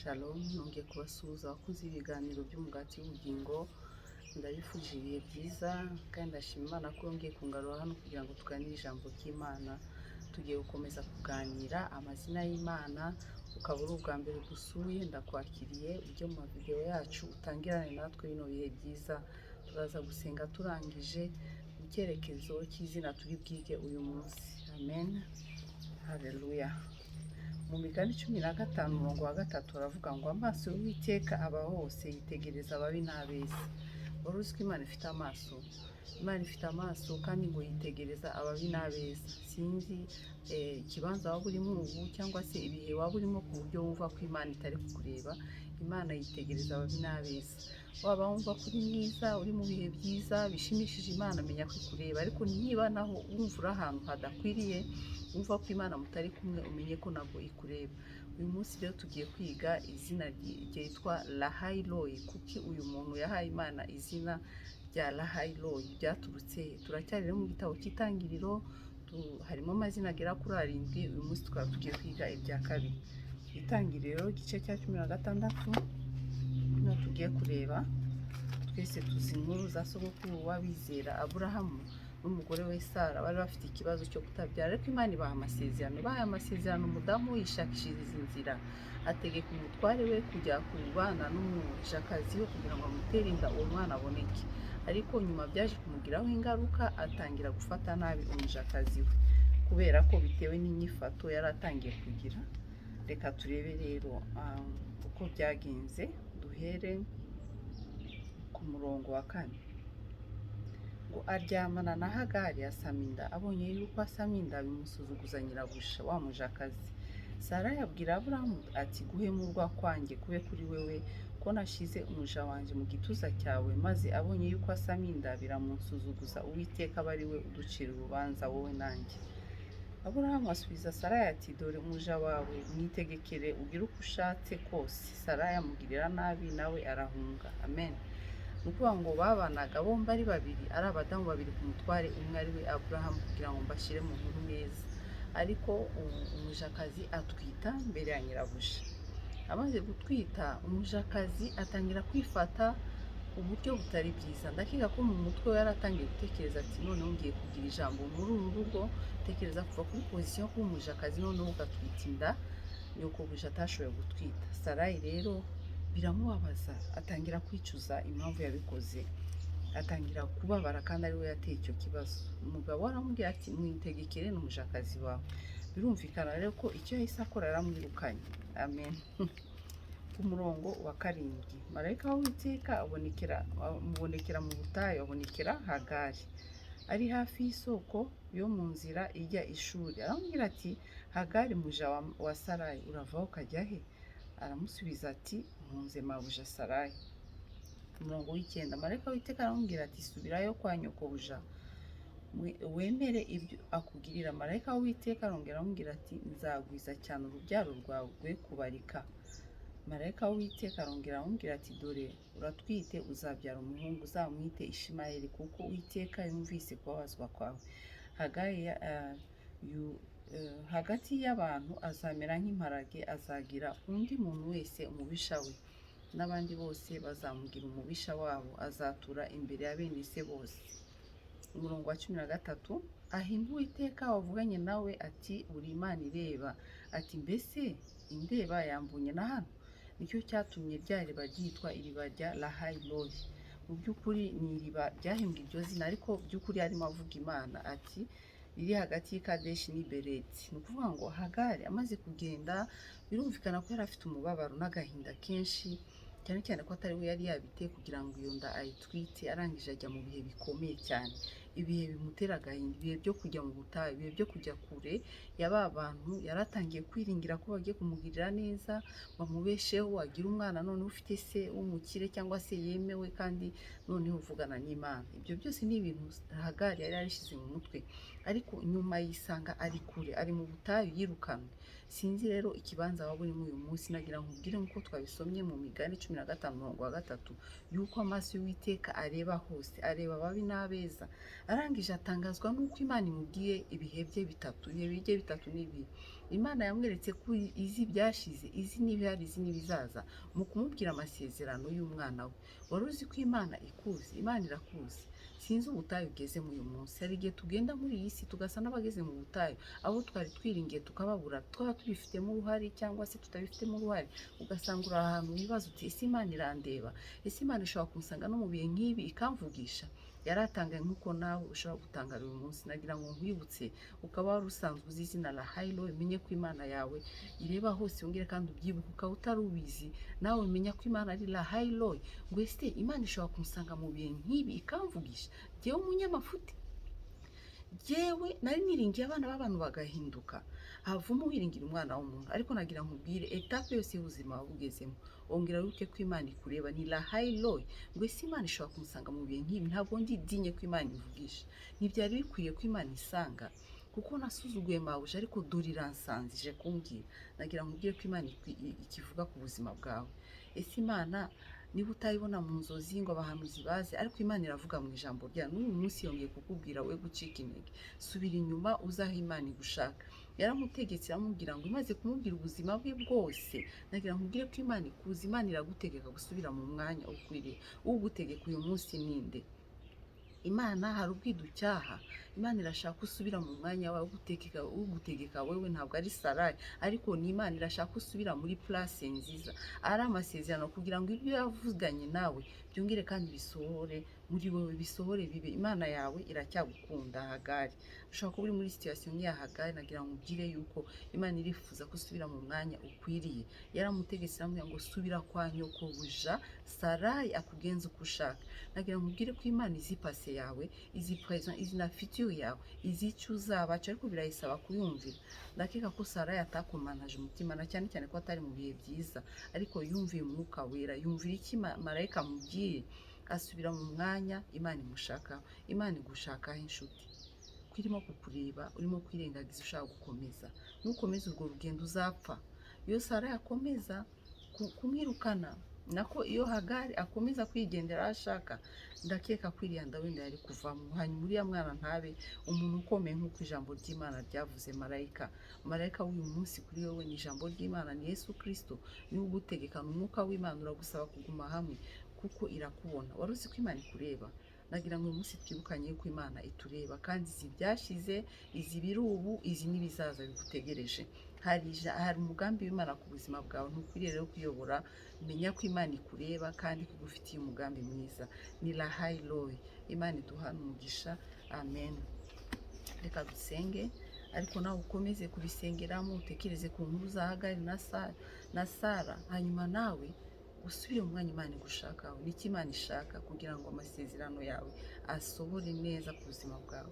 Shalom, nongeye kubasuhuza abakunzi b'ibiganiro by'umugati w'ubugingo. Ndabifuje ibihe byiza kandi ndashima Imana ko yongeye kungarura hano kugira ngo tuganire ijambo ry'Imana. Tugiye gukomeza kuganira amazina y'Imana. Ukaba uri ubwa mbere dusuye, ndakwakiriye ujye mu mavideo yacu utangirane natwe bino bihe byiza. Turaza gusenga turangije mu cyerekezo cy'izina turi bwige uyu munsi. Amen. Haleluya. Mu migani 15 umurongo wa 3 aravuga ngo amaso y'Uwiteka aba hose yitegereza ababi n'abeza. Wari uzi ko Imana ifite amaso? Imana ifite amaso kandi ngo yitegereza ababi n'abeza. Sinzi ikibanza waba urimo ubu cyangwa se ibihe waba urimo ku buryo wumva ko Imana itari kukureba. Imana yitegereza ababi n'abeza. Waba wumva ko uri mwiza, uri mu bihe byiza bishimishije Imana, menya ko ikureba. Ariko niba naho wumva uri ahantu hadakwiriye, wumva ko Imana mutari kumwe, umenye ko nabwo ikureba. Uyu munsi rero tugiye kwiga izina ryitwa Lahai-Roi. Kuki uyu muntu yahaye Imana izina rya Lahai-Roi? Byaturutse he? Turacyari mu gitabo cy'Itangiriro, harimo amazina agera kuri 7. Uyu munsi tukaba tugiye kwiga ibya kabiri. Itangiriro igice cya 16 no tugiye kureba. Twese tuzi inkuru za sogokuru w'abizera Aburahamu n'umugore we Sara. Bari bafite ikibazo cyo kutabyara, ariko Imana ibaha amasezerano. Bahaye amasezerano, umudamu yishakishiriza inzira, ategeka umutware we kujya kubana n'umujakazi we kugira ngo amutere inda uwo mwana aboneke. Ariko nyuma byaje kumugiraho ingaruka, atangira gufata nabi umujakazi we kubera ko bitewe n'inyifato yari atangiye kugira. Reka turebe rero uko byagenze. Duhere ku murongo wa 4. ngo aryamana na Hagari asama inda. Abonye yuko asama inda, bimusuzuguza nyirabusha wa mujakazi. Sara yabwira Aburahamu ati guhemurwa kwanjye kube kuri wewe, ko nashize umuja wanje mu gituza cyawe. Maze abonye yuko asama inda, biramusuzuguza. Uwiteka aba ari we uducira urubanza, wowe nanjye. Aburahamu asubiza Sara ati dore umuja wawe, mwitegekere ugire uko ushatse kose. Sara yamugirira nabi, nawe arahunga. Amen. Nukuvuga ngo babanaga bombi ari babiri, ari abadamu babiri ku mutware umwe ari we Aburahamu, kugira ngo mbashyire mu nkuru neza. Ariko umujakazi atwita mbere ya nyirabusha. Amaze gutwita, umujakazi atangira kwifata uburyo butari byiza. Ndakiga ko mu mutwe we yaratangiye gutekereza ati noneho ngiye kugira ijambo muri uru rugo. Tekereza kuva kuri position ko umujakazi noneho ugatwita inda yuko buja atashoboye gutwita. Sarayi rero biramubabaza, atangira kwicuza impamvu yabikoze, atangira kubabara kandi ari we yateye icyo kibazo. Umugabo aramubwira ati mwitegekere n'umujakazi wawe. Birumvikana rero ko icyo yahise akora, yaramwirukanye. Amen. Ku murongo wa 7, marayika w'Uwiteka amubonekera mu butayu, abonekera Hagari ari hafi y'isoko yo mu nzira ijya ishuri. Aramubwira ati Hagari muja wa Sarayi, uravaho ukajya he? Aramusubiza ati mpunze mabuja Sarayi. Umurongo w'9, marayika w'Uwiteka aramubwira ati subirayo kwa nyoko buja, wemere ibyo akugirira. Marayika w'Uwiteka arongera aramubwira ati nzagwiza cyane urubyaro rwawe rwe kubarika. Marayika w'Uwiteka arongera aramubwira ati dore uratwite, uzabyara umuhungu, uzamwite Ishimayeli, kuko Uwiteka yumvise kubabazwa kwawe. Hagati y'abantu azamera nk'imparage, azagira undi muntu wese umubisha we, n'abandi bose bazamugira umubisha wabo, azatura imbere ya bene se bose. Umurongo wa 13, ahimba Uwiteka wavuganye nawe ati uri Imana ireba. Ati mbese indeba yambunye na hano? Nicyo cyatumye rya riba ryitwa iriba rya Lahai-Roi. Mu by'ukuri ni iriba ryahimbwe iryo zina, ariko by'ukuri arimo avuga Imana. Ati riri hagati y'Ikadeshi n'i Bereti. Ni ukuvuga ngo Hagari amaze kugenda, birumvikana ko yari afite umubabaro n'agahinda kenshi, cyane cyane ko atari we yari yabiteye kugira ngo iyo nda ayitwite. Arangije ajya mu bihe bikomeye cyane, ibihe bimutera agahinda, ibihe byo kujya mu butayu, ibihe byo kujya kure y'aba bantu. Yaratangiye kwiringira ko bagiye kumugirira neza, bamubesheho, agira umwana noneho ufite se w'umukire cyangwa se yemewe, kandi noneho uvugana n'Imana. Ibyo byose ni ibintu Hagari yari yarishyize mu mutwe, ariko nyuma yisanga ari kure, ari mu butayu, yirukanwe. Sinzi rero ikibanza waba urimo uyu munsi. Nagira ngo ubwire nk'uko twabisomye mu migani 15 umurongo wa 3, yuko amaso y'Uwiteka areba hose, areba ababi n'abeza. Arangije atangazwa n'uko Imana imubwiye ibihe bye bitatu. Ibihe bye bitatu ni ibi: Imana yamweretse ko izi ibyashize, izi n'ibihari, izi n'ibizaza, mu kumubwira amasezerano y'umwana we. Wari uzi ko Imana ikuzi? Imana irakuzi. Sinzi ubutayu ugezemo uyu munsi. Hari igihe tugenda muri iyi si tugasa n'abageze mu butayu, abo twari twiringiye tukababura, twaba tubifitemo uruhare cyangwa se tutabifitemo uruhare, ugasanga uri ahantu wibaza uti ese Imana irandeba? Ese Imana ishobora kunsanga no mu bihe nk'ibi ikamvugisha? Yaratangaye nk'uko nawe ushobora gutangara uyu munsi. Nagira ngo nkwibutse, ukaba wari usanzwe uzi izina la Hayilo, umenye ko Imana yawe ireba hose, wongere kandi ubyibuke. Ukaba utari ubizi, nawe umenya ko Imana ari la Hayilo, ngo ese Imana ishobora kunsanga mu bihe nk'ibi ikamvugisha? Jyewe umunyamafuti, jyewe nari niringiye abana b'abantu bagahinduka, havamo wiringira umwana w'umuntu. Ariko nagira nkubwire, etape yose y'ubuzima wabugezemo, ongera wibuke ko Imana ikureba. Ni la Hayilo, ngo ese Imana ishobora kumusanga mu bihe nk'ibi? Ntabwo ndidinye ko Imana ivugisha. Ntibyari bikwiye ko Imana isanga, kuko nasuzuguye mabuja, ariko dore iransanzije kumbwira. Nagira nkubwire ko Imana ikivuga ku buzima bwawe. Ese Imana niba utayibona mu nzozi ngo abahanuzi baze, ariko Imana iravuga mu ijambo ryayo. N'uyu munsi yongeye kukubwira we gucika intege, subira inyuma uzaho Imana igushaka. Yaramutegetse iramubwira ngo imaze kumubwira ubuzima bwe bwose, nagira nkubwire ko Imana ikuzi. Imana iragutegeka gusubira mu mwanya ukwiriye. Ugutegeka uyu munsi ninde? Imana hari ubwiducyaha. Imana irashaka usubira mu mwanya wawe. Ugutegeka wewe ntabwo ari Sarayi, ariko ni Imana irashaka usubira muri place nziza. Ari amasezerano kugira ngo ibyo yavuganye nawe byongere kandi bisohore muri wowe, bisohore bibe. Imana yawe iracyagukunda. Hagari, ushobora kuba uri muri situation nk'iya Hagari. Nagira ngo ubwire yuko Imana irifuza ko usubira mu mwanya ukwiriye. Yaramutegetse iramubwira ngo subira kwa nyokobuja Sarayi akugenza uko ushaka. Nagira ngo ubwire ko Imana izi pase yawe, izi present, izi na future yawe, izi icyo uzabaca, ariko birayisaba kuyumvira. Ndakeka ko Sarayi atakomanaje umutima, na cyane cyane ko atari mu bihe byiza, ariko yumviye umwuka wera, yumvira iki marayika amubwiye, asubira mu mwanya Imana imushakaho. Imana igushakaho inshuti, ko irimo kukureba, urimo kwirengagiza, ushaka gukomeza. Nukomeza urwo rugendo uzapfa. Iyo Sarayi akomeza kumwirukana, nako iyo Hagari akomeza kwigendera aho ashaka, ndakeka ko iriya nda wenda yari kuvamo. Hanyuma uriya mwana ntabe umuntu ukomeye nk'uko ijambo ry'Imana ryavuze. Marayika w'uyu munsi kuri wowe ni ijambo ry'Imana, ni Yesu Kristo. Niwe ugutegekana. Umwuka w'Imana uragusaba kuguma hamwe, kuko irakubona. Wari uzi ko Imana ikureba? Nagira ngo uyu munsi twibukanye ko Imana itureba, kandi izi byashize, izi biri ubu, izi n'ibizaza bigutegereje. Hari umugambi w'Imana ku buzima bwawe. Ntukwiriye rero kuyobora. Menya ko Imana ikureba kandi ko igufitiye umugambi mwiza. Ni la Hayilo. Imana iduhane umugisha. Amen. Reka dusenge, ariko nawe ukomeze kubisengeramo, utekereze ku nkuru za Hagari na Sara. Hanyuma nawe usubire mu mwanya Imana igushakaho. Ni iki Imana ishaka? kugira ngo amasezerano yawe asohore neza ku buzima bwawe.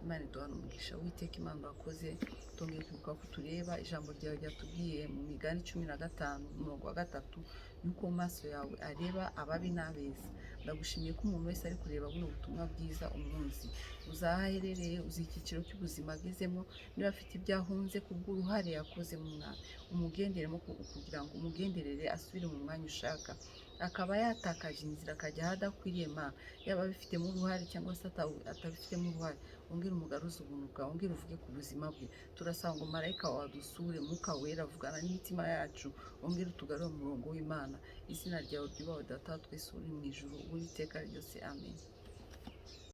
Imana iduhane umugisha. Uwiteka Imana urakoze, tongeye kwibuka ko tureba ijambo ryawe ryatubwiye mu Migani 15:3 yuko mu maso yawe areba ababi n'abeza. Ndagushimiye ko umuntu wese ari kureba buno butumwa bwiza umunsi, uzaho aherereye, uzi icyiciro cy'ubuzima agezemo, niba afite ibyo ahunze kubw'uruhare yakoze mu mwana, umugenderemo kugira ngo umugenderere asubire mu mwanya ushaka. Akaba yatakaje inzira akajya ahadakwiriye, yaba abifitemo uruhare cyangwa se atabifitemo uruhare, wongere umugaruze ubuntu bwawe, wongere uvuge ku buzima bwe. Turasaba ngo marayika wawe adusure, Mwuka Wera avugana n'imitima yacu, wongere utugarure mu murongo w'Imana. Izina ryawe ryubahwe Data wa twese uri mu ijuru, ubu iteka ryose. Amen.